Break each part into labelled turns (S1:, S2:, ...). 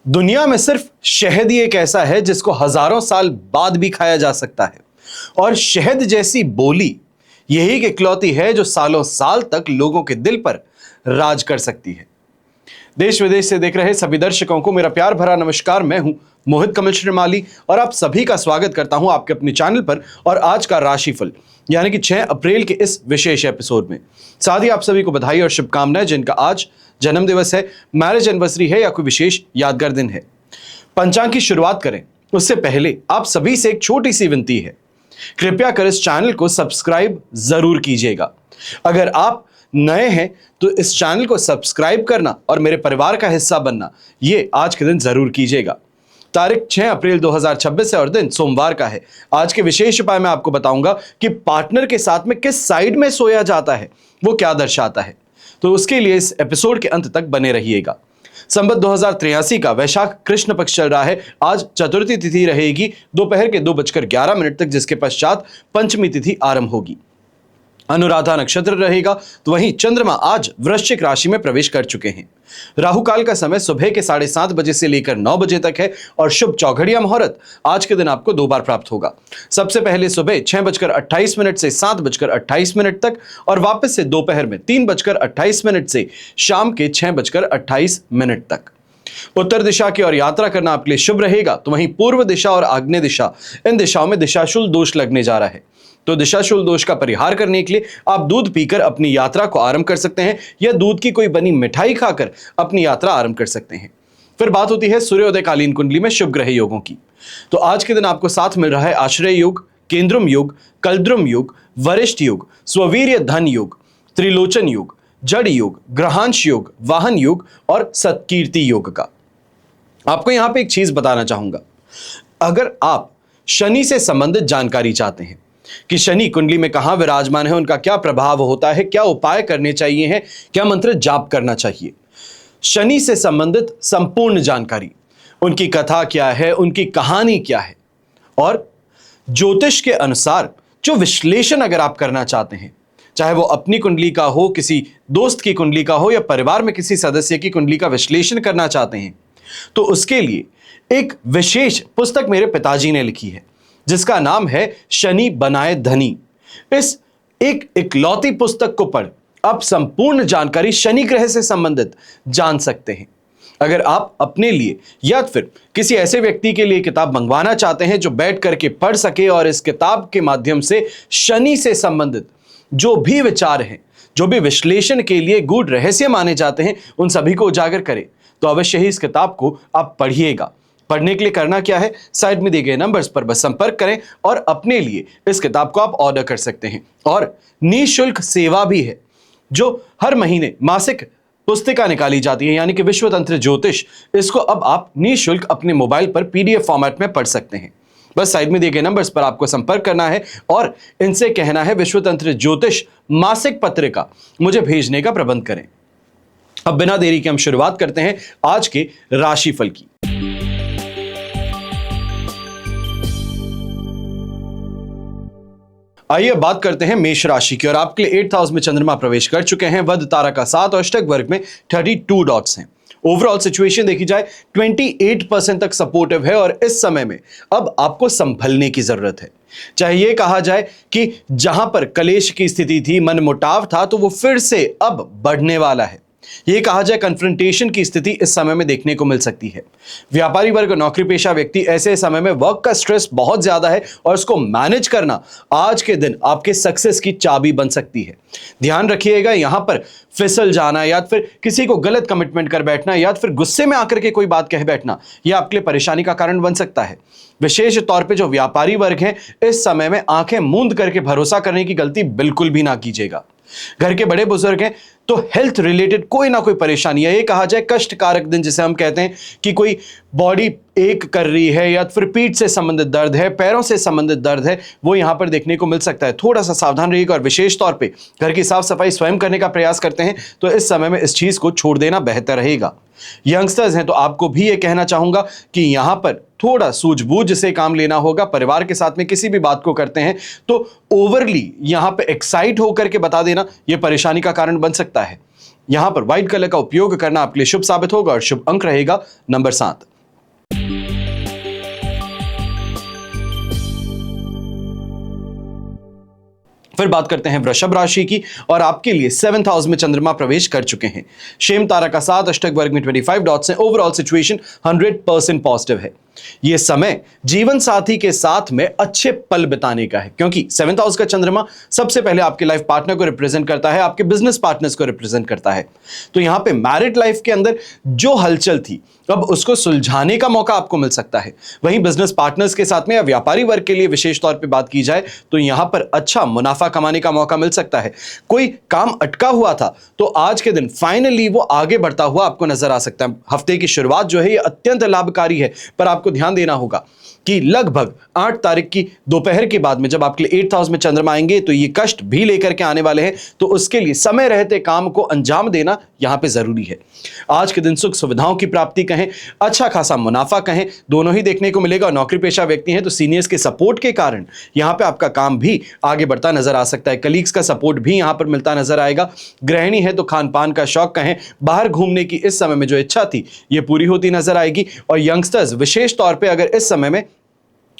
S1: दुनिया में सिर्फ शहद ही एक ऐसा है जिसको हजारों साल बाद भी खाया जा सकता है। और शहद जैसी बोली यही एक इकलौती है जो सालों साल तक लोगों के दिल पर राज कर सकती है। देश विदेश से देख रहे सभी दर्शकों को मेरा प्यार भरा नमस्कार। मैं हूं मोहित कमल श्रीमाली और आप सभी का स्वागत करता हूं आपके अपने चैनल पर और आज का राशिफल यानी कि 6 अप्रैल के इस विशेष एपिसोड में। साथ ही आप सभी को बधाई और शुभकामनाएं जिनका आज जन्म दिवस है, मैरिज एनिवर्सरी है या कोई विशेष यादगार दिन है। पंचांग की शुरुआत करें उससे पहले आप सभी से एक छोटी सी विनती है, कृपया कर इस चैनल को सब्सक्राइब जरूर कीजिएगा। अगर आप नए हैं तो इस चैनल को सब्सक्राइब करना और मेरे परिवार का हिस्सा बनना ये आज के दिन जरूर कीजिएगा। तारीख 6 अप्रैल 2026 है और दिन सोमवार का है। आज के विशेष उपाय मैं आपको बताऊंगा कि पार्टनर के साथ में किस साइड में सोया जाता है वो क्या दर्शाता है, तो उसके लिए इस एपिसोड के अंत तक बने रहिएगा। संवत 2083 का वैशाख कृष्ण पक्ष चल रहा है। आज चतुर्थी तिथि रहेगी दोपहर के 2:11 तक, जिसके पश्चात पंचमी तिथि आरंभ होगी। अनुराधा नक्षत्र रहेगा, तो वहीं चंद्रमा आज वृश्चिक राशि में प्रवेश कर चुके हैं। राहु काल का समय सुबह के 7:30 बजे से लेकर 9 बजे तक है और शुभ चौघड़िया मुहूर्त आज के दिन आपको 2 बार प्राप्त होगा। सबसे पहले सुबह 6:28 से 7:28 तक और वापस से दोपहर में 3:28 से शाम के 6:28 तक। उत्तर दिशा की ओर यात्रा करना आपके लिए शुभ रहेगा, तो वहीं पूर्व दिशा और आग्नेय दिशा इन दिशाओं में दिशाशूल दोष लगने जा रहा है। तो दिशाशूल दोष का परिहार करने के लिए आप दूध पीकर अपनी यात्रा को आरंभ कर सकते हैं या दूध की कोई बनी मिठाई खाकर अपनी यात्रा आरंभ कर सकते हैं। फिर बात होती है सूर्योदयकालीन कुंडली में शुभ ग्रह योगों की। तो आज के दिन आपको साथ मिल रहा है आश्रय योग, केंद्रुम योग, कलद्रुम योग, वरिष्ठ योग, स्ववीर्य धन योग, त्रिलोचन योग, जड़ योग, ग्रहांश योग, वाहन योग और सत्कीर्ति योग का। आपको यहां पे एक चीज बताना चाहूंगा, अगर आप शनि से संबंधित जानकारी चाहते हैं कि शनि कुंडली में कहां विराजमान है, उनका क्या प्रभाव होता है, क्या उपाय करने चाहिए हैं, क्या मंत्र जाप करना चाहिए, शनि से संबंधित संपूर्ण जानकारी, उनकी कथा क्या है, उनकी कहानी क्या है और ज्योतिष के अनुसार जो विश्लेषण अगर आप करना चाहते हैं, चाहे वो अपनी कुंडली का हो, किसी दोस्त की कुंडली का हो या परिवार में किसी सदस्य की कुंडली का विश्लेषण करना चाहते हैं, तो उसके लिए एक विशेष पुस्तक मेरे पिताजी ने लिखी है जिसका नाम है शनि बनाए धनी। इस एक इकलौती पुस्तक को पढ़ आप संपूर्ण जानकारी शनि ग्रह से संबंधित जान सकते हैं। अगर आप अपने लिए या फिर किसी ऐसे व्यक्ति के लिए किताब मंगवाना चाहते हैं जो बैठ करके पढ़ सके और इस किताब के माध्यम से शनि से संबंधित जो भी विचार हैं, जो भी विश्लेषण के लिए गूढ़ रहस्य माने जाते हैं, उन सभी को उजागर करें, तो अवश्य ही इस किताब को आप पढ़िएगा। पढ़ने के लिए करना क्या है, साइड में दिए गए नंबर्स पर बस संपर्क करें और अपने लिए इस किताब को आप ऑर्डर कर सकते हैं। और निःशुल्क सेवा भी है जो हर महीने मासिक पुस्तिका निकाली जाती है, यानी कि विश्व तंत्र ज्योतिष। इसको अब आप निःशुल्क अपने मोबाइल पर PDF फॉर्मेट में पढ़ सकते हैं। बस साइड में दिए गए नंबर्स पर आपको संपर्क करना है और इनसे कहना है विश्व तंत्र ज्योतिष मासिक पत्रिका मुझे भेजने का प्रबंध करें। अब बिना देरी के हम शुरुआत करते हैं आज के राशिफल की। आइए बात करते हैं मेष राशि की और आपके लिए 8th हाउस में चंद्रमा प्रवेश कर चुके हैं। वध तारा का 7 और अष्टक वर्ग में 32 डॉट्स हैं। ओवरऑल सिचुएशन देखी जाए 28% तक सपोर्टिव है और इस समय में अब आपको संभलने की जरूरत है। चाहे यह कहा जाए कि जहां पर कलेश की स्थिति थी, मनमुटाव था, तो वो फिर से अब बढ़ने वाला है। यह कहा जाए कन्फ्रंटेशन की स्थिति इस समय में देखने को मिल सकती है। व्यापारी वर्ग, नौकरी पेशा व्यक्ति, ऐसे समय में वर्क का स्ट्रेस बहुत ज्यादा है और इसको मैनेज करना आज के दिन आपके सक्सेस की चाबी बन सकती है। ध्यान रखिएगा, यहां पर फिसल जाना या फिर किसी को गलत कमिटमेंट कर बैठना या फिर गुस्से में आकर के कोई बात कह बैठना, यह आपके लिए परेशानी का कारण बन सकता है। विशेष तौर पे जो व्यापारी वर्ग हैं, इस समय में आंखें मूंद करके भरोसा करने की गलती बिल्कुल भी ना कीजिएगा। घर के बड़े बुजुर्ग हैं तो हेल्थ रिलेटेड कोई ना कोई परेशानी है, ये कहा जाए कष्टकारक दिन जिसे हम कहते हैं कि कोई बॉडी एक कर रही है या फिर पीठ से संबंधित दर्द है, पैरों से संबंधित दर्द है, वो यहां पर देखने को मिल सकता है। थोड़ा सा सावधान रहिएगा और विशेष तौर पे घर की साफ सफाई स्वयं करने का प्रयास करते हैं तो इस समय में इस चीज को छोड़ देना बेहतर रहेगा। यंगस्टर्स हैं तो आपको भी ये कहना चाहूंगा कि यहां पर थोड़ा सूझबूझ से काम लेना होगा। परिवार के साथ में किसी भी बात को करते हैं तो ओवरली यहां पे एक्साइट होकर के बता देना यह परेशानी का कारण बन सकता है। यहां पर व्हाइट कलर का उपयोग करना आपके लिए शुभ साबित होगा और शुभ अंक रहेगा नंबर 7। फिर बात करते हैं वृषभ राशि की, और आपके लिए 7th हाउस में चंद्रमा प्रवेश कर चुके हैं। शेम तारा का 7, अष्टक वर्ग में 25 डॉट्स हैं। ओवरऑल सिचुएशन 100% पॉजिटिव है। यह समय जीवन साथी के साथ में अच्छे पल बिताने का है, क्योंकि 7th हाउस का चंद्रमा सबसे पहले आपके लाइफ पार्टनर को रिप्रेजेंट करता है, आपके बिजनेस पार्टनर्स को रिप्रेजेंट करता है। तो यहां पे मैरिड लाइफ के अंदर जो हलचल थी, अब उसको सुलझाने का मौका आपको मिल सकता है। वहीं बिजनेस पार्टनर्स के साथ में या व्यापारी वर्ग के लिए विशेष तौर पे बात की जाए तो यहां पर अच्छा मुनाफा कमाने का मौका मिल सकता है। कोई काम अटका हुआ था तो आज के दिन फाइनली वो आगे बढ़ता हुआ आपको नजर आ सकता है। हफ्ते की शुरुआत जो है ये अत्यंत लाभकारी है, पर आपको ध्यान देना होगा कि लगभग 8 तारीख की दोपहर के बाद में जब आपके लिए 8th हाउस में चंद्रमा आएंगे तो ये कष्ट भी लेकर के आने वाले हैं। तो उसके लिए समय रहते काम को अंजाम देना यहां पे जरूरी है। आज के दिन सुख सुविधाओं की प्राप्ति कहें, अच्छा खासा मुनाफा कहें, दोनों ही देखने को मिलेगा। नौकरी पेशा व्यक्ति हैं तो सीनियर्स के सपोर्ट के कारण यहां पे आपका काम भी आगे बढ़ता नजर आ सकता है। कलीग्स का सपोर्ट भी यहां पर मिलता नजर आएगा। गृहिणी है तो खान पान का शौक कहें, बाहर घूमने की इस समय में जो इच्छा थी ये पूरी होती नजर आएगी। और यंगस्टर्स विशेष तौर पर अगर इस समय में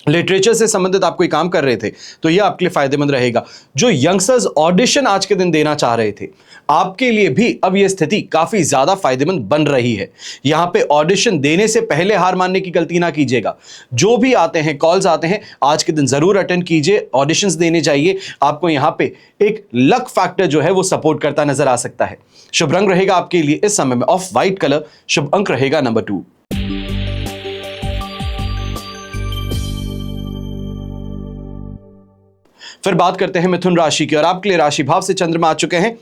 S1: लिटरेचर से संबंधित आप कोई काम कर रहे थे तो यह आपके लिए फायदेमंद रहेगा। जो यंगस्टर्स ऑडिशन आज के दिन देना चाह रहे थे, आपके लिए भी अब यह स्थिति काफी ज्यादा फायदेमंद बन रही है। यहां पे ऑडिशन देने से पहले हार मानने की गलती ना कीजिएगा। जो भी आते हैं, कॉल्स आते हैं, आज के दिन जरूर अटेंड कीजिए, ऑडिशंस देने जाइए। आपको यहां पे एक लक फैक्टर जो है वो सपोर्ट करता नजर आ सकता है। शुभ रंग रहेगा आपके लिए इस समय में ऑफ व्हाइट कलर। शुभ अंक रहेगा नंबर 2। फिर बात करते हैं मिथुन राशि की, और आपके लिए राशि भाव से चंद्रमा आ चुके हैं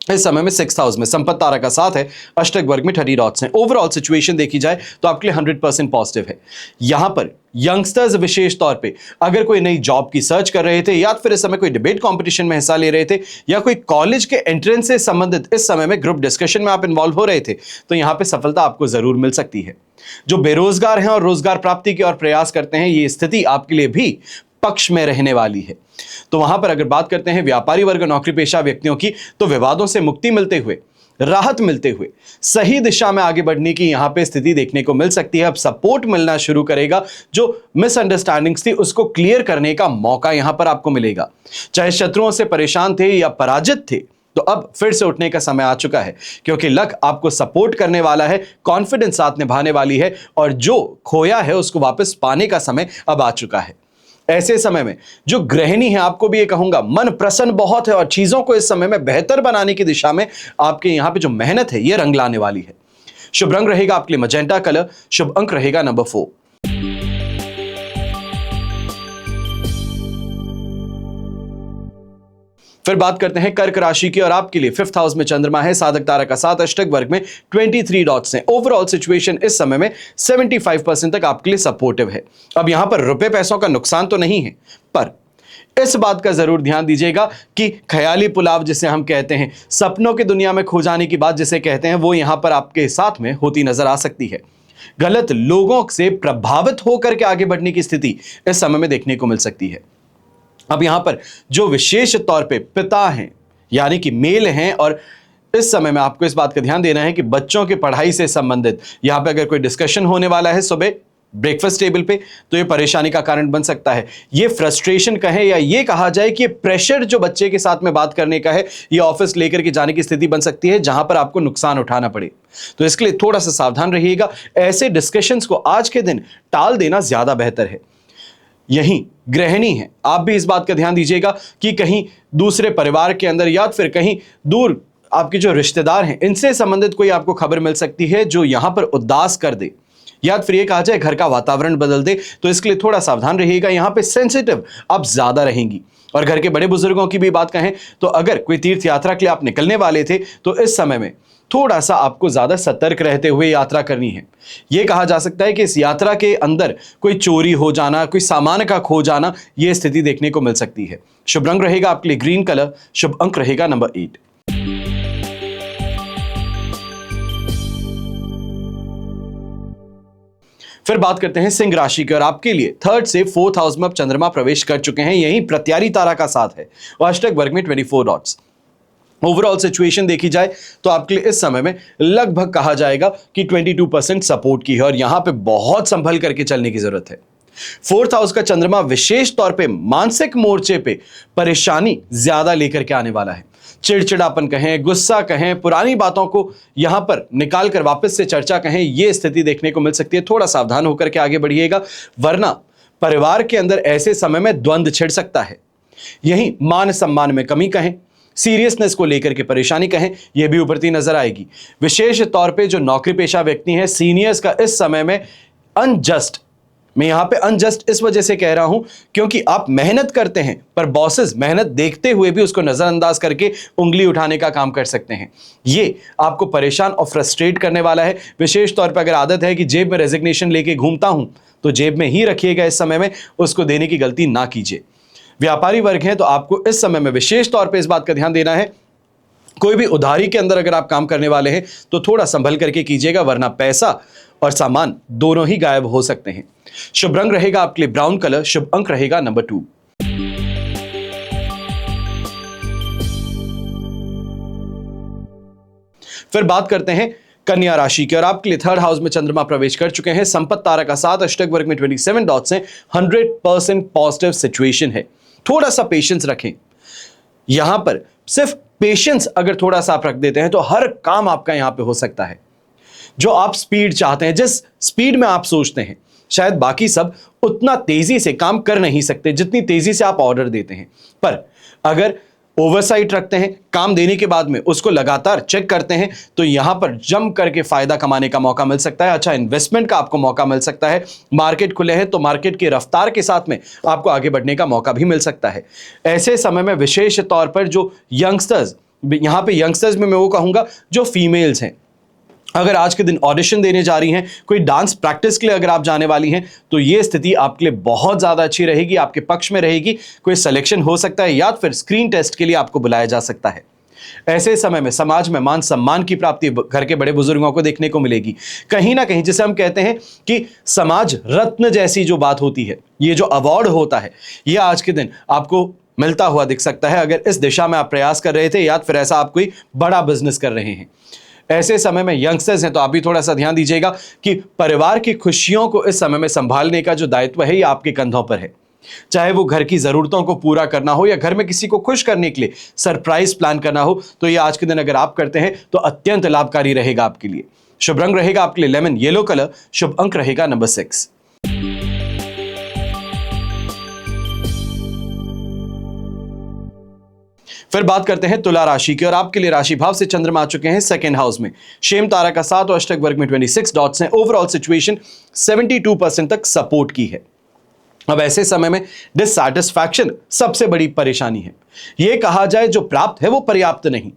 S1: इस समय में 6th हाउस में। संपत्ति तारा का 7 है, अष्टक वर्ग में 30 डॉट्स हैं। ओवरऑल सिचुएशन देखी जाए तो आपके लिए 100% पॉजिटिव है। यहां पर यंगस्टर्स विशेष तौर पे अगर कोई नई जॉब की सर्च कर रहे थे, या फिर इस समय कोई डिबेट कंपटीशन में हिस्सा ले रहे थे, या कोई कॉलेज के एंट्रेंस से संबंधित इस समय में ग्रुप डिस्कशन में आप इन्वॉल्व हो रहे थे, तो यहां पे सफलता आपको जरूर मिल सकती है। जो बेरोजगार हैं और रोजगार प्राप्ति की ओर प्रयास करते हैं, ये स्थिति आपके लिए भी पक्ष में रहने वाली है। तो वहां पर अगर बात करते हैं व्यापारी वर्ग, नौकरी पेशा व्यक्तियों की, तो विवादों से मुक्ति मिलते हुए, राहत मिलते हुए सही दिशा में आगे बढ़ने की यहां पे स्थिति देखने को मिल सकती है। अब सपोर्ट मिलना शुरू करेगा, जो मिसअंडरस्टैंडिंग्स थी उसको क्लियर करने का मौका यहां पर आपको मिलेगा। चाहे शत्रुओं से परेशान थे या पराजित थे, तो अब फिर से उठने का समय आ चुका है, क्योंकि लक आपको सपोर्ट करने वाला है, कॉन्फिडेंस साथ निभाने वाली है, और जो खोया है उसको वापस पाने का समय अब आ चुका है। ऐसे समय में जो गृहिणी है, आपको भी ये कहूंगा, मन प्रसन्न बहुत है और चीजों को इस समय में बेहतर बनाने की दिशा में आपके यहां पे जो मेहनत है ये रंग लाने वाली है। शुभ रंग रहेगा आपके लिए मजेंटा कलर। शुभ अंक रहेगा नंबर 4। फिर बात करते हैं कर्क राशि की, और आपके लिए 5th हाउस में चंद्रमा है, साधक तारा का 7, अष्टक वर्ग में 23 डॉट्स हैं। ओवरऑल सिचुएशन इस समय में 75% तक आपके लिए सपोर्टिव है। अब यहां पर रुपए पैसों का नुकसान तो नहीं है, पर इस बात का जरूर ध्यान दीजिएगा कि ख्याली पुलाव जिसे हम कहते हैं, सपनों की दुनिया में खो जाने की बात जिसे कहते हैं, वो यहां पर आपके साथ में होती नजर आ सकती है। गलत लोगों से प्रभावित होकर के आगे बढ़ने की स्थिति इस समय में देखने को मिल सकती है। अब यहां पर जो विशेष तौर पे पिता हैं, यानी कि मेल हैं, और इस समय में आपको इस बात का ध्यान देना है कि बच्चों की पढ़ाई से संबंधित यहां पे अगर कोई डिस्कशन होने वाला है सुबह ब्रेकफास्ट टेबल पे, तो ये परेशानी का कारण बन सकता है। ये फ्रस्ट्रेशन कहे या ये कहा जाए कि प्रेशर जो बच्चे के साथ में बात करने का है, ये ऑफिस लेकर के जाने की स्थिति बन सकती है, जहां पर आपको नुकसान उठाना पड़े। तो इसके लिए थोड़ा सा सावधान रहिएगा। ऐसे डिस्कशंस को आज के दिन टाल देना ज्यादा बेहतर है। यही गृहिणी है, आप भी इस बात का ध्यान दीजिएगा कि कहीं दूसरे परिवार के अंदर या फिर कहीं दूर आपके जो रिश्तेदार हैं, इनसे संबंधित कोई आपको खबर मिल सकती है जो यहां पर उदास कर दे, या फिर ये कहा जाए घर का वातावरण बदल दे। तो इसके लिए थोड़ा सावधान रहिएगा। यहां पे सेंसिटिव अब ज्यादा रहेंगी। और घर के बड़े बुजुर्गों की भी बात कहें तो अगर कोई तीर्थ यात्रा के लिए आप निकलने वाले थे, तो इस समय में थोड़ा सा आपको ज्यादा सतर्क रहते हुए यात्रा करनी है। यह कहा जा सकता है कि इस यात्रा के अंदर कोई चोरी हो जाना, कोई सामान का खो जाना, यह स्थिति देखने को मिल सकती है। शुभ रंग रहेगा आपके लिए ग्रीन कलर। शुभ अंक रहेगा नंबर 8। फिर बात करते हैं सिंह राशि की, और आपके लिए 3rd से 4th हाउस में अब चंद्रमा प्रवेश कर चुके हैं। यही प्रत्यारी तारा का साथ है और अष्टक वर्ग में 24 डॉट्स। ओवरऑल सिचुएशन देखी जाए तो आपके लिए इस समय में लगभग कहा जाएगा कि 22% सपोर्ट की है, और यहां पे बहुत संभल करके चलने की जरूरत है। फोर्थ हाउस का चंद्रमा विशेष तौर पे मानसिक मोर्चे पे परेशानी ज्यादा लेकर के आने वाला है। चिड़चिड़ापन कहें, गुस्सा कहें, पुरानी बातों को यहां पर निकाल कर वापस से चर्चा कहें, यह स्थिति देखने को मिल सकती है। थोड़ा सावधान होकर के आगे बढ़िएगा, वरना परिवार के अंदर ऐसे समय में द्वंद्व छिड़ सकता है। यही मान सम्मान में कमी कहें, सीरियसनेस को लेकर के परेशानी कहें, यह भी उभरती नजर आएगी। विशेष तौर पे जो नौकरी पेशा व्यक्ति हैं, सीनियर्स का इस समय में अनजस्ट, मैं यहां पे अनजस्ट इस वजह से कह रहा हूं क्योंकि आप मेहनत करते हैं पर बॉसेस मेहनत देखते हुए भी उसको नजरअंदाज करके उंगली उठाने का काम कर सकते हैं। ये आपको परेशान और फ्रस्ट्रेट करने वाला है। विशेष तौर पर अगर आदत है कि जेब में रेजिग्नेशन लेके घूमता हूं तो जेब में ही रखिएगा, इस समय में उसको देने की गलती ना कीजिए। व्यापारी वर्ग हैं तो आपको इस समय में विशेष तौर पर इस बात का ध्यान देना है, कोई भी उधारी के अंदर अगर आप काम करने वाले हैं तो थोड़ा संभल करके कीजिएगा, वरना पैसा और सामान दोनों ही गायब हो सकते हैं। शुभ रंग रहेगा आपके लिए ब्राउन कलर, शुभ अंक रहेगा नंबर 2। फिर बात करते हैं कन्या राशि की, और आपके लिए थर्ड हाउस में चंद्रमा प्रवेश कर चुके हैं। संपत्ति तारा का 7, अष्टक वर्ग में 27 डॉट्स हैं। 100% पॉजिटिव सिचुएशन है। थोड़ा सा पेशेंस रखें, यहां पर सिर्फ पेशेंस अगर थोड़ा सा आप रख देते हैं तो हर काम आपका यहां पे हो सकता है। जो आप स्पीड चाहते हैं, जिस स्पीड में आप सोचते हैं, शायद बाकी सब उतना तेजी से काम कर नहीं सकते जितनी तेजी से आप ऑर्डर देते हैं, पर अगर ओवरसाइट रखते हैं, काम देने के बाद में उसको लगातार चेक करते हैं, तो यहां पर जम करके फायदा कमाने का मौका मिल सकता है। अच्छा इन्वेस्टमेंट का आपको मौका मिल सकता है। मार्केट खुले हैं तो मार्केट की रफ्तार के साथ में आपको आगे बढ़ने का मौका भी मिल सकता है। ऐसे समय में विशेष तौर पर जो यंगस्टर्स, यहां पे यंगस्टर्स में मैं वो कहूंगा जो फीमेल्स हैं, अगर आज के दिन ऑडिशन देने जा रही हैं, कोई डांस प्रैक्टिस के लिए अगर आप जाने वाली हैं, तो ये स्थिति आपके लिए बहुत ज़्यादा अच्छी रहेगी, आपके पक्ष में रहेगी। कोई सिलेक्शन हो सकता है या फिर स्क्रीन टेस्ट के लिए आपको बुलाया जा सकता है। ऐसे समय में समाज में मान सम्मान की प्राप्ति घर के बड़े बुजुर्गों को देखने को मिलेगी। कहीं ना कहीं जिसे हम कहते हैं कि समाज रत्न जैसी जो बात होती है, ये जो अवार्ड होता है, ये आज के दिन आपको मिलता हुआ दिख सकता है, अगर इस दिशा में आप प्रयास कर रहे थे या फिर ऐसा आप कोई बड़ा बिजनेस कर रहे हैं। ऐसे समय में यंगस्टर्स हैं तो आप भी थोड़ा सा ध्यान दीजिएगा कि परिवार की खुशियों को इस समय में संभालने का जो दायित्व है ये आपके कंधों पर है। चाहे वो घर की जरूरतों को पूरा करना हो या घर में किसी को खुश करने के लिए सरप्राइज प्लान करना हो, तो ये आज के दिन अगर आप करते हैं तो अत्यंत लाभकारी रहेगा आपके लिए। शुभ रंग रहेगा आपके लिए लेमन येलो कलर, शुभ अंक रहेगा नंबर 6। फिर बात करते हैं तुला राशि की, और आपके लिए राशि भाव से चंद्रमा आ चुके हैं सेकंड हाउस में। शेम तारा का 7 और अष्टक वर्ग में 26 डॉट्स हैं। ओवरऑल सिचुएशन 72% तक सपोर्ट की है। अब ऐसे समय में डिससैटिस्फैक्शन सबसे बड़ी परेशानी है। यह कहा जाए जो प्राप्त है वो पर्याप्त नहीं।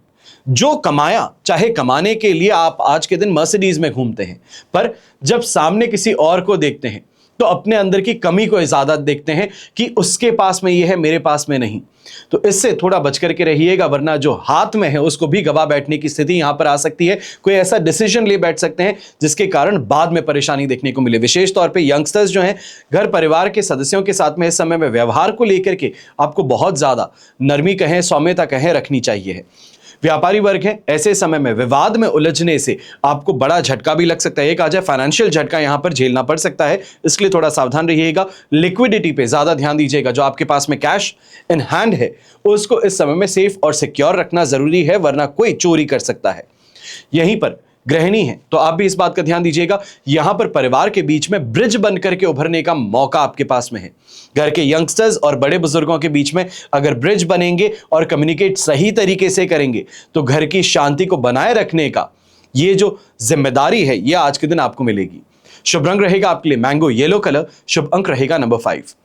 S1: जो कमाया, चाहे कमाने के लिए आप आज के दिन मर्सिडीज में घूमते हैं, पर जब सामने किसी और को देखते हैं तो अपने अंदर की कमी को ज्यादा देखते हैं कि उसके पास में ये है, मेरे पास में नहीं। तो इससे थोड़ा बच करके रहिएगा, वरना जो हाथ में है उसको भी गवा बैठने की स्थिति यहां पर आ सकती है। कोई ऐसा डिसीजन ले बैठ सकते हैं जिसके कारण बाद में परेशानी देखने को मिले। विशेष तौर पे यंगस्टर्स जो हैं, घर परिवार के सदस्यों के साथ में इस समय में व्यवहार को लेकर के आपको बहुत ज्यादा नरमी कहें, सौम्यता कहें, रखनी चाहिए है। व्यापारी वर्ग है, ऐसे समय में विवाद में उलझने से आपको बड़ा झटका भी लग सकता है। एक आ जाए फाइनेंशियल झटका यहां पर झेलना पड़ सकता है, इसलिए थोड़ा सावधान रहिएगा। लिक्विडिटी पे ज्यादा ध्यान दीजिएगा। जो आपके पास में कैश इन हैंड है उसको इस समय में सेफ और सिक्योर रखना जरूरी है, वरना कोई चोरी कर सकता है। यहीं पर गृहिणी है तो आप भी इस बात का ध्यान दीजिएगा, यहां पर परिवार के बीच में ब्रिज बन करके उभरने का मौका आपके पास में है। घर के यंगस्टर्स और बड़े बुजुर्गों के बीच में अगर ब्रिज बनेंगे और कम्युनिकेट सही तरीके से करेंगे तो घर की शांति को बनाए रखने का ये जो जिम्मेदारी है ये आज के दिन आपको मिलेगी। शुभ रंग रहेगा आपके लिए मैंगो येलो कलर, शुभ अंक रहेगा नंबर 5।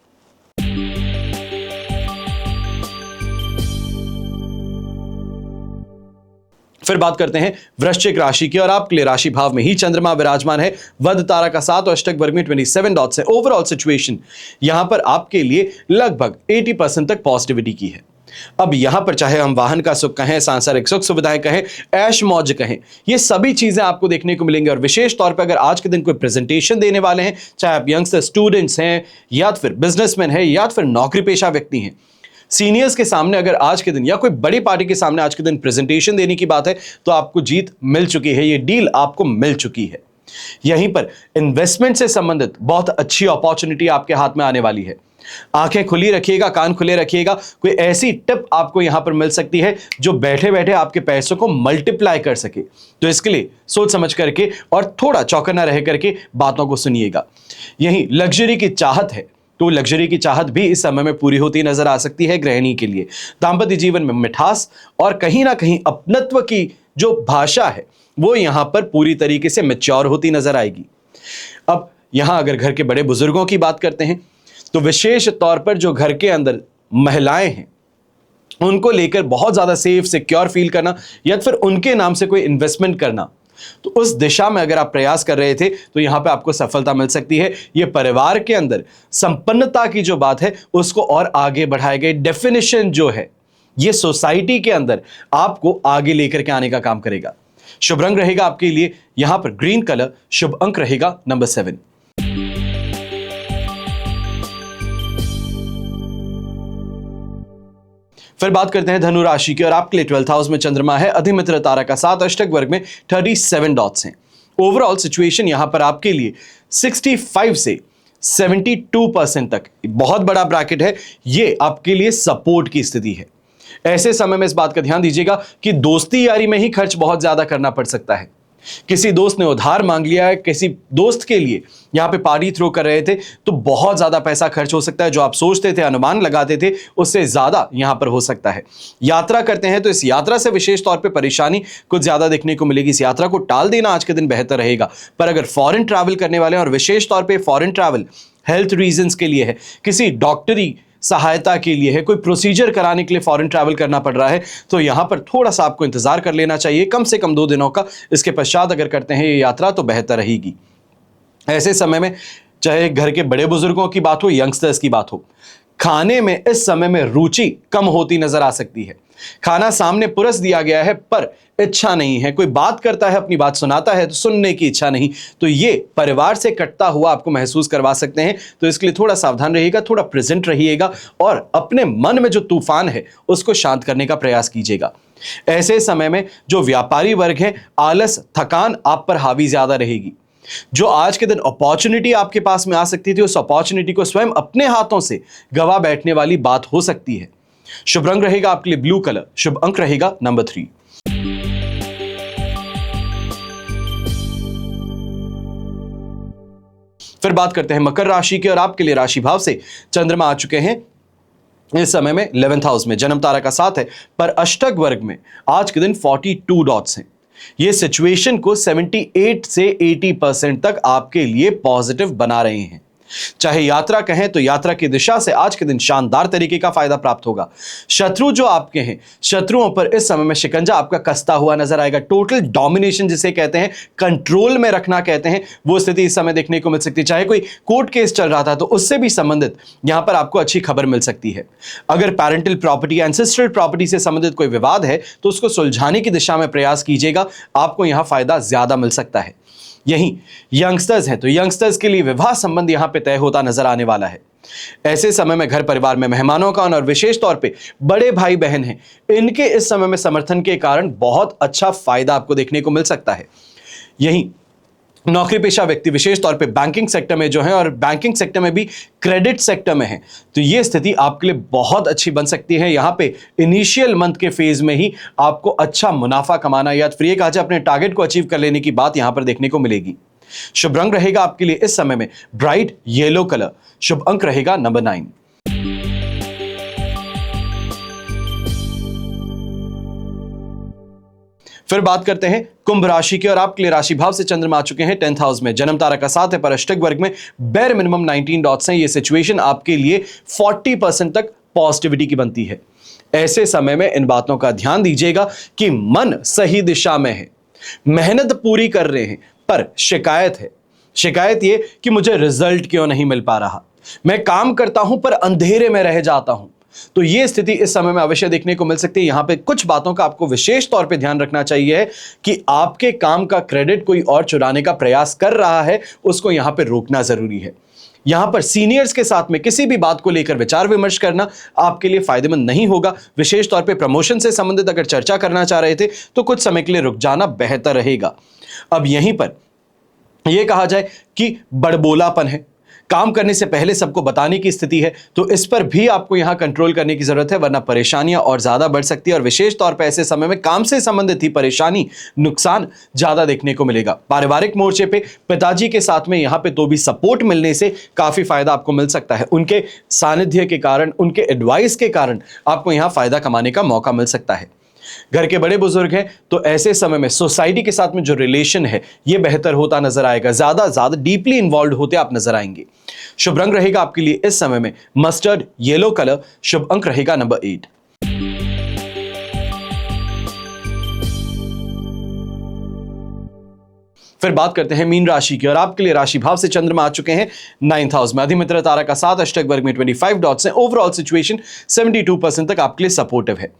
S1: फिर बात करते हैं वृश्चिक राशि की, और आपके लिए राशि भाव में ही चंद्रमा विराजमान है। वध तारा का 7 और अष्टक वर्ग में 27 डॉट्स है। ओवरऑल सिचुएशन यहां पर आपके लिए लगभग 80% तक पॉजिटिविटी की है। अब यहां पर चाहे हम वाहन का सुख कहें, सांसारिक सुख सुविधाएं कहें, ऐश मौज कहें, ये सभी चीजें आपको देखने को मिलेंगी। और विशेष तौर पर अगर आज के दिन कोई प्रेजेंटेशन देने वाले हैं, चाहे आप यंगस्टर स्टूडेंट्स हैं या फिर बिजनेसमैन हैं या फिर नौकरी पेशा व्यक्ति हैं, सीनियर्स के सामने अगर आज के दिन या कोई बड़ी पार्टी के सामने आज के दिन प्रेजेंटेशन देने की बात है तो आपको जीत मिल चुकी है, ये डील आपको मिल चुकी है। यहीं पर इन्वेस्टमेंट से संबंधित बहुत अच्छी अपॉर्चुनिटी आपके हाथ में आने वाली है। आंखें खुली रखिएगा, कान खुले रखिएगा, कोई ऐसी टिप आपको यहां पर मिल सकती है जो बैठे बैठे आपके पैसों को मल्टीप्लाई कर सके। तो इसके लिए सोच समझ करके और थोड़ा चौकन्ना रह करके बातों को सुनिएगा। यही लग्जरी की चाहत है, तो लग्जरी की चाहत भी इस समय में पूरी होती नजर आ सकती है गृहिणी के लिए। दांपत्य जीवन में मिठास और कहीं ना कहीं अपनत्व की जो भाषा है वो यहां पर पूरी तरीके से मैच्योर होती नजर आएगी। अब यहां अगर घर के बड़े बुजुर्गों की बात करते हैं तो विशेष तौर पर जो घर के अंदर महिलाएं हैं उनको लेकर बहुत ज्यादा सेफ सिक्योर फील करना या फिर उनके नाम से कोई इन्वेस्टमेंट करना, तो उस दिशा में अगर आप प्रयास कर रहे थे तो यहां पे आपको सफलता मिल सकती है। यह परिवार के अंदर संपन्नता की जो बात है उसको और आगे बढ़ाएगा। डेफिनेशन जो है यह सोसाइटी के अंदर आपको आगे लेकर के आने का काम करेगा। शुभ रंग रहेगा आपके लिए यहां पर ग्रीन कलर, शुभ अंक रहेगा नंबर 7। फिर बात करते हैं धनु राशि की और आपके लिए 12th हाउस में चंद्रमा है, अधिमित्र तारा का 7, अष्टक वर्ग में 37 डॉट्स हैं। ओवरऑल सिचुएशन यहां पर आपके लिए 65 से 72% तक बहुत बड़ा ब्रैकेट है। ये आपके लिए सपोर्ट की स्थिति है। ऐसे समय में इस बात का ध्यान दीजिएगा कि दोस्ती यारी में ही खर्च बहुत ज्यादा करना पड़ सकता है। किसी दोस्त ने उधार मांग लिया है, किसी दोस्त के लिए यहां पे पार्टी थ्रो कर रहे थे, तो बहुत ज्यादा पैसा खर्च हो सकता है। जो आप सोचते थे, अनुमान लगाते थे, उससे ज्यादा यहां पर हो सकता है। यात्रा करते हैं तो इस यात्रा से विशेष तौर पे परेशानी कुछ ज्यादा देखने को मिलेगी। इस यात्रा को टाल देना आज के दिन बेहतर रहेगा। पर अगर फॉरेन ट्रैवल करने वाले हैं और विशेष तौर पर फॉरेन ट्रैवल हेल्थ रीजंस के लिए है, किसी डॉक्टरी सहायता के लिए है, कोई प्रोसीजर कराने के लिए फॉरेन ट्रैवल करना पड़ रहा है, तो यहां पर थोड़ा सा आपको इंतजार कर लेना चाहिए, कम से कम 2 दिनों का। इसके पश्चात अगर करते हैं ये यात्रा तो बेहतर रहेगी। ऐसे समय में चाहे घर के बड़े बुजुर्गों की बात हो, यंगस्टर्स की बात हो, खाने में इस समय में रुचि कम होती नजर आ सकती है। खाना सामने पुरस दिया गया है पर इच्छा नहीं है। कोई बात करता है, अपनी बात सुनाता है तो सुनने की इच्छा नहीं। तो ये परिवार से कटता हुआ आपको महसूस करवा सकते हैं। तो इसके लिए थोड़ा सावधान रहिएगा, थोड़ा प्रेजेंट रहिएगा और अपने मन में जो तूफान है उसको शांत करने का प्रयास कीजिएगा। ऐसे समय में जो व्यापारी वर्ग है, आलस, थकान आप पर हावी ज्यादा रहेगी। जो आज के दिन अपॉर्चुनिटी आपके पास में आ सकती थी, उस अपॉर्चुनिटी को स्वयं अपने हाथों से गवा बैठने वाली बात हो सकती है। शुभ रंग रहेगा आपके लिए ब्लू कलर, शुभ अंक रहेगा नंबर 3। फिर बात करते हैं मकर राशि की और आपके लिए राशि भाव से चंद्रमा आ चुके हैं इस समय में 11th हाउस में। जन्म तारा का 7 है पर अष्टक वर्ग में आज के दिन 42 डॉट्स हैं। ये सिचुएशन को 78 से 80% तक आपके लिए पॉजिटिव बना रहे हैं। चाहे यात्रा कहें तो यात्रा की दिशा से आज के दिन शानदार तरीके का फायदा प्राप्त होगा। शत्रु जो आपके हैं, शत्रुओं पर इस समय में शिकंजा आपका कसता हुआ नजर आएगा। टोटल डोमिनेशन जिसे कहते हैं, कंट्रोल में रखना कहते हैं, वो स्थिति इस समय देखने को मिल सकती है। चाहे कोई कोर्ट केस चल रहा था तो उससे भी संबंधित यहां पर आपको अच्छी खबर मिल सकती है। अगर पैरेंटल प्रॉपर्टी, एंसेस्ट्रल प्रॉपर्टी से संबंधित कोई विवाद है तो उसको सुलझाने की दिशा में प्रयास कीजिएगा, आपको यहां फायदा ज्यादा मिल सकता है। यहीं यंगस्टर्स हैं तो यंगस्टर्स के लिए विवाह संबंध यहां पे तय होता नजर आने वाला है। ऐसे समय में घर परिवार में मेहमानों का और विशेष तौर पे बड़े भाई बहन हैं, इनके इस समय में समर्थन के कारण बहुत अच्छा फायदा आपको देखने को मिल सकता है। यहीं नौकरी पेशा व्यक्ति विशेष तौर पे बैंकिंग सेक्टर में जो है और बैंकिंग सेक्टर में भी क्रेडिट सेक्टर में है, तो ये स्थिति आपके लिए बहुत अच्छी बन सकती है। यहाँ पे इनिशियल मंथ के फेज में ही आपको अच्छा मुनाफा कमाना या फिर ये कहा जाए अपने टारगेट को अचीव कर लेने की बात यहाँ पर देखने को मिलेगी। शुभ रंग रहेगा आपके लिए इस समय में ब्राइट येलो कलर, शुभ अंक रहेगा नंबर 9। फिर बात करते हैं कुंभ राशि की और आपके लिए राशि भाव से चंद्रमा आ चुके हैं 10th हाउस में। जन्म तारा का 7 है पर अष्टक वर्ग में बेर मिनिमम 19 डॉट्स हैं। ये सिचुएशन आपके लिए 40% तक पॉजिटिविटी की बनती है। ऐसे समय में इन बातों का ध्यान दीजिएगा कि मन सही दिशा में है, मेहनत पूरी कर रहे हैं, पर शिकायत है। शिकायत ये कि मुझे रिजल्ट क्यों नहीं मिल पा रहा, मैं काम करता हूं पर अंधेरे में रह जाता हूं। तो यह स्थिति इस समय में अवश्य देखने को मिल सकती है। यहां पे कुछ बातों का आपको विशेष तौर पे ध्यान रखना चाहिए कि आपके काम का क्रेडिट कोई और चुराने का प्रयास कर रहा है, उसको यहां पे रोकना जरूरी है। यहां पर सीनियर्स के साथ में किसी भी बात को लेकर विचार विमर्श करना आपके लिए फायदेमंद नहीं होगा। विशेष तौर पे प्रमोशन से संबंधित अगर चर्चा करना चाह रहे थे तो कुछ समय के लिए रुक जाना बेहतर रहेगा। अब यहीं पर यह कहा जाए कि बड़बोलापन है, काम करने से पहले सबको बताने की स्थिति है, तो इस पर भी आपको यहां कंट्रोल करने की जरूरत है, वरना परेशानियां और ज्यादा बढ़ सकती है। और विशेष तौर पर ऐसे समय में काम से संबंधित ही परेशानी, नुकसान ज्यादा देखने को मिलेगा। पारिवारिक मोर्चे पे पिताजी के साथ में यहां पे तो भी सपोर्ट मिलने से काफी फायदा आपको मिल सकता है। उनके सानिध्य के कारण, उनके एडवाइस के कारण आपको यहां फायदा कमाने का मौका मिल सकता है। घर के बड़े बुजुर्ग हैं तो ऐसे समय में सोसाइटी के साथ में जो रिलेशन है ये बेहतर होता नजर आएगा, ज्यादा डीपली इन्वॉल्व होते आप नजर आएंगे। शुभ रंग रहेगा आपके लिए इस समय में मस्टर्ड येलो कलर। शुभ अंक रहेगा नंबर 8। फिर बात करते हैं मीन राशि की, और आपके लिए राशि भाव से चंद्रमा आ चुके हैं 9th हाउस में। अधिमित्र तारा का 7 अष्टक वर्ग में 25 डॉट्स हैं। ओवरऑल सिचुएशन 72% तक आपके लिए सपोर्टिव है।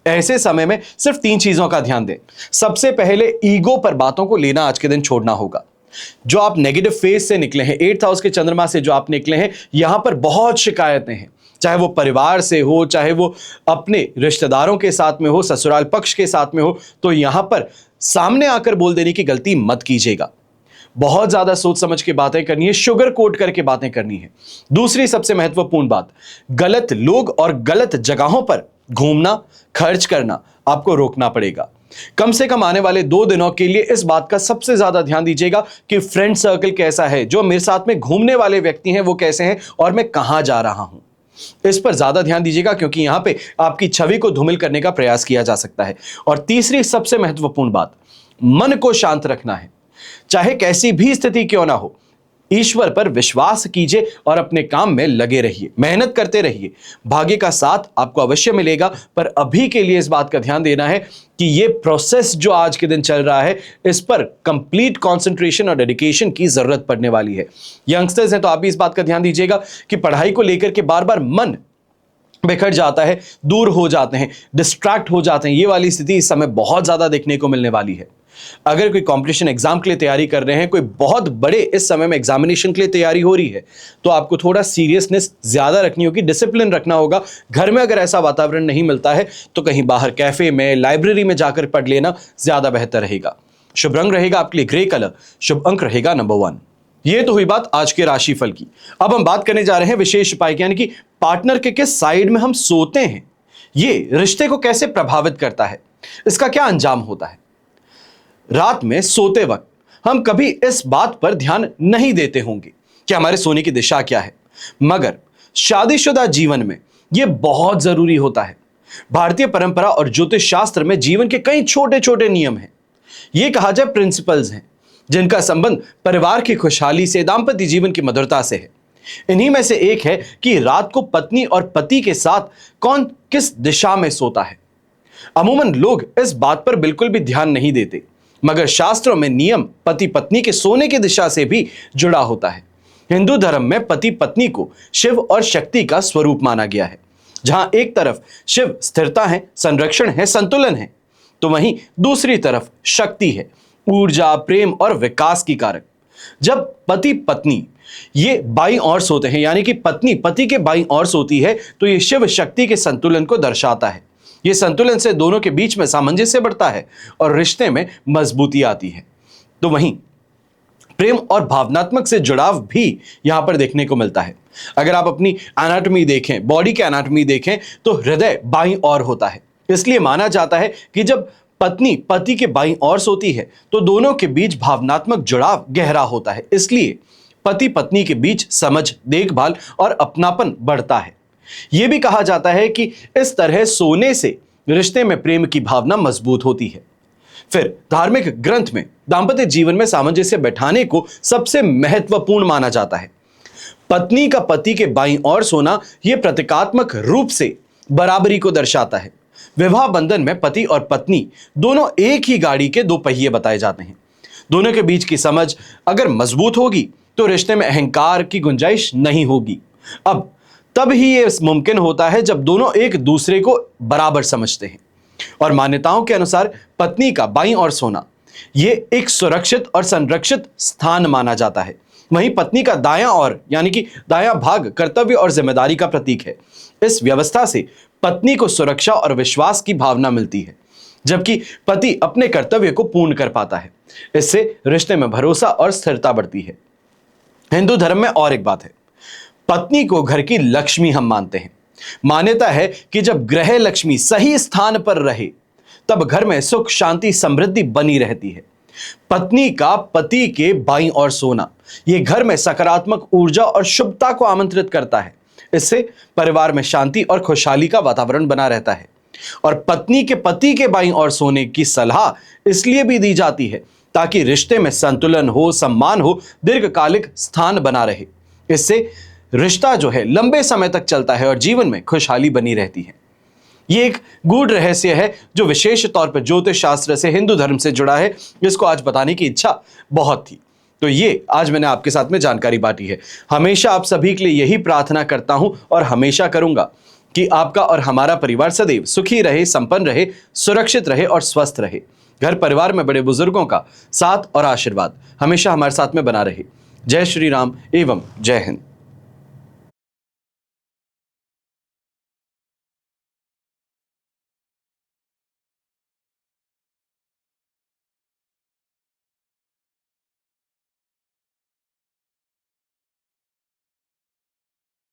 S1: ऐसे समय में सिर्फ 3 चीजों का ध्यान दें। सबसे पहले ईगो पर बातों को लेना आज के दिन छोड़ना होगा। जो आप नेगेटिव फेज से निकले हैं, 8th हाउस के चंद्रमा से जो आप निकले हैं, यहां पर बहुत शिकायतें हैं, चाहे वो परिवार से हो, चाहे वो अपने रिश्तेदारों के साथ में हो, ससुराल पक्ष के साथ में हो, तो यहां पर सामने आकर बोल देने की गलती मत कीजिएगा। बहुत ज्यादा सोच समझ के बातें करनी है, शुगर कोट करके बातें करनी है। दूसरी सबसे महत्वपूर्ण बात, गलत लोग और गलत जगहों पर घूमना, खर्च करना आपको रोकना पड़ेगा। कम से कम आने वाले 2 दिनों के लिए इस बात का सबसे ज्यादा ध्यान दीजिएगा कि फ्रेंड सर्कल कैसा है, जो मेरे साथ में घूमने वाले व्यक्ति हैं वो कैसे हैं, और मैं कहां जा रहा हूं, इस पर ज्यादा ध्यान दीजिएगा, क्योंकि यहां पे आपकी छवि को धूमिल करने का प्रयास किया जा सकता है। और तीसरी सबसे महत्वपूर्ण बात, मन को शांत रखना है। चाहे कैसी भी स्थिति क्यों ना हो, ईश्वर पर विश्वास कीजिए और अपने काम में लगे रहिए, मेहनत करते रहिए। भाग्य का साथ आपको अवश्य मिलेगा, पर अभी के लिए इस बात का ध्यान देना है कि ये प्रोसेस जो आज के दिन चल रहा है, इस पर कंप्लीट कंसंट्रेशन और डेडिकेशन की जरूरत पड़ने वाली है। यंगस्टर्स हैं तो आप भी इस बात का ध्यान दीजिएगा कि पढ़ाई को लेकर के बार बार मन बिखर जाता है, दूर हो जाते हैं, डिस्ट्रैक्ट हो जाते हैं। ये वाली स्थिति इस समय बहुत ज्यादा देखने को मिलने वाली है। अगर कोई कंपटीशन एग्जाम के लिए तैयारी कर रहे हैं, कोई बहुत बड़े इस समय में एग्जामिनेशन के लिए तैयारी हो रही है, तो आपको थोड़ा सीरियसनेस ज्यादा रखनी होगी, डिसिप्लिन रखना होगा। घर में अगर ऐसा वातावरण नहीं मिलता है तो कहीं बाहर कैफे में, लाइब्रेरी में जाकर पढ़ लेना ज्यादा बेहतर रहेगा। शुभ रंग रहेगा आपके लिए ग्रे कलर। शुभ अंक रहेगा नंबर 1। ये तो हुई बात आज के राशिफल की। अब हम बात करने जा रहे हैं विशेष उपाय की, यानी कि पार्टनर के किस साइड में हम सोते हैं, ये रिश्ते को कैसे प्रभावित करता है, इसका क्या अंजाम होता है। रात में सोते वक्त हम कभी इस बात पर ध्यान नहीं देते होंगे कि हमारे सोने की दिशा क्या है, मगर शादीशुदा जीवन में यह बहुत जरूरी होता है। भारतीय परंपरा और ज्योतिष शास्त्र में जीवन के कई छोटे छोटे नियम हैं, यह कहा जाए प्रिंसिपल्स हैं, जिनका संबंध परिवार की खुशहाली से, दाम्पत्य जीवन की मधुरता से है। इन्हीं में से एक है कि रात को पत्नी और पति के साथ कौन किस दिशा में सोता है। अमूमन लोग इस बात पर बिल्कुल भी ध्यान नहीं देते, मगर शास्त्रों में नियम पति पत्नी के सोने की दिशा से भी जुड़ा होता है। हिंदू धर्म में पति पत्नी को शिव और शक्ति का स्वरूप माना गया है। जहां एक तरफ शिव स्थिरता है, संरक्षण है, संतुलन है, तो वहीं दूसरी तरफ शक्ति है, ऊर्जा, प्रेम और विकास की कारक। जब पति पत्नी ये बाईं ओर सोते हैं, यानी कि पत्नी पति के बाईं ओर सोती है, तो ये शिव शक्ति के संतुलन को दर्शाता है। ये संतुलन से दोनों के बीच में सामंजस्य बढ़ता है और रिश्ते में मजबूती आती है। तो वहीं प्रेम और भावनात्मक से जुड़ाव भी यहां पर देखने को मिलता है। अगर आप अपनी एनाटॉमी देखें, बॉडी की एनाटॉमी देखें, तो हृदय बाईं ओर होता है। इसलिए माना जाता है कि जब पत्नी पति के बाईं ओर सोती है तो दोनों के बीच भावनात्मक जुड़ाव गहरा होता है। इसलिए पति पत्नी के बीच समझ, देखभाल और अपनापन बढ़ता है। यह भी कहा जाता है कि इस तरह सोने से रिश्ते में प्रेम की भावना मजबूत होती है। फिर धार्मिक ग्रंथ में दांपत्य जीवन में सामंजस्य बैठाने को सबसे महत्वपूर्ण माना जाता है। पत्नी का पति के बाईं ओर सोना यह प्रतीकात्मक रूप से बराबरी को दर्शाता है। विवाह बंधन में पति और पत्नी दोनों एक ही गाड़ी के 2 पहिए बताए जाते हैं। दोनों के बीच की समझ अगर मजबूत होगी तो रिश्ते में अहंकार की गुंजाइश नहीं होगी। अब तब ही यह मुमकिन होता है जब दोनों एक दूसरे को बराबर समझते हैं। और मान्यताओं के अनुसार पत्नी का बाईं ओर सोना यह एक सुरक्षित और संरक्षित स्थान माना जाता है। वहीं पत्नी का दायां ओर, यानी कि दायां भाग, कर्तव्य और जिम्मेदारी का प्रतीक है। इस व्यवस्था से पत्नी को सुरक्षा और विश्वास की भावना मिलती है, जबकि पति अपने कर्तव्य को पूर्ण कर पाता है। इससे रिश्ते में भरोसा और स्थिरता बढ़ती है। हिंदू धर्म में और एक बात है, पत्नी को घर की लक्ष्मी हम मानते हैं। मान्यता है कि जब ग्रह लक्ष्मी सही स्थान पर रहे तब घर में सुख शांति समृद्धि बनी रहती है। पत्नी का पति के बाईं ओर सोना यह घर में सकारात्मक ऊर्जा और शुभता को आमंत्रित करता है। इससे परिवार में शांति और खुशहाली का वातावरण बना रहता है। और पत्नी के पति के बाईं ओर सोने की सलाह इसलिए भी दी जाती है ताकि रिश्ते में संतुलन हो, सम्मान हो, दीर्घकालिक स्थान बना रहे। इससे रिश्ता जो है लंबे समय तक चलता है और जीवन में खुशहाली बनी रहती है। ये एक गूढ़ रहस्य है जो विशेष तौर पर ज्योतिष शास्त्र से, हिंदू धर्म से जुड़ा है, जिसको आज बताने की इच्छा बहुत थी। तो ये आज मैंने आपके साथ में जानकारी बांटी है। हमेशा आप सभी के लिए यही प्रार्थना करता हूं और हमेशा करूंगा कि आपका और हमारा परिवार सदैव सुखी रहे, संपन्न रहे, सुरक्षित रहे और स्वस्थ रहे। घर परिवार में बड़े बुजुर्गों का साथ और आशीर्वाद हमेशा हमारे साथ में बना रहे। जय श्री राम एवं जय हिंद।